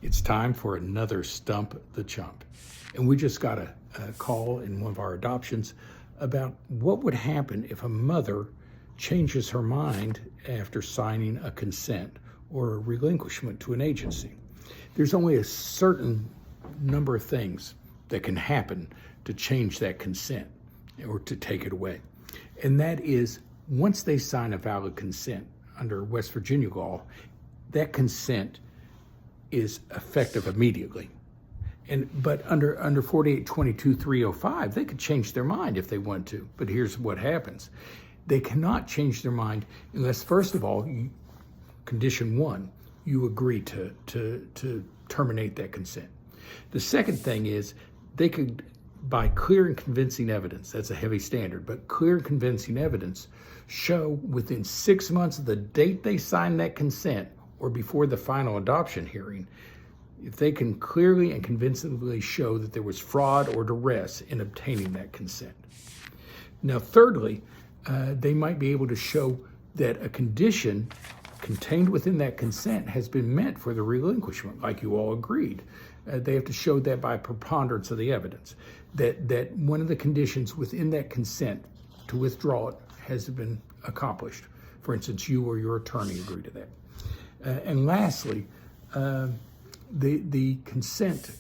It's time for another Stump the Chump. And we just got a call in one of our adoptions about what would happen if a mother changes her mind after signing a consent or a relinquishment to an agency. There's only a certain number of things that can happen to change that consent or to take it away. And that is, once they sign a valid consent under West Virginia law, that consent is effective immediately. But under 4822-305, they could change their mind if they want to. But here's what happens. They cannot change their mind unless, first of all, condition one, you agree to terminate that consent. The second thing is they could, by clear and convincing evidence, that's a heavy standard, but clear and convincing evidence, show within 6 months of the date they signed that consent or before the final adoption hearing, if they can clearly and convincingly show that there was fraud or duress in obtaining that consent. Now, thirdly, they might be able to show that a condition contained within that consent has been met for the relinquishment, like you all agreed. They have to show that by preponderance of the evidence, that one of the conditions within that consent to withdraw it has been accomplished. For instance, you or your attorney agree to that. And lastly, the consent,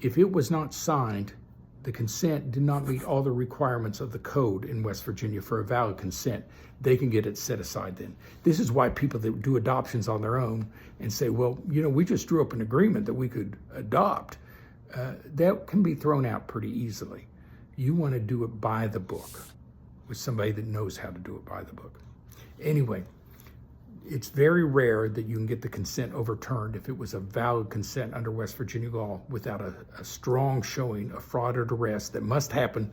if it was not signed, the consent did not meet all the requirements of the code in West Virginia for a valid consent, they can get it set aside then. This is why people that do adoptions on their own and say, well, we just drew up an agreement that we could adopt, that can be thrown out pretty easily. You want to do it by the book with somebody that knows how to do it by the book. Anyway, it's very rare that you can get the consent overturned if it was a valid consent under West Virginia law without a strong showing of fraud or duress that must happen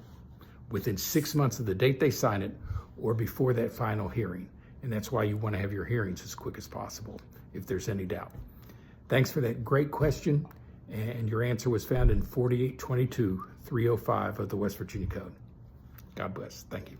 within 6 months of the date they sign it or before that final hearing. And that's why you want to have your hearings as quick as possible if there's any doubt. Thanks for that great question. And your answer was found in 4822-305 of the West Virginia Code. God bless. Thank you.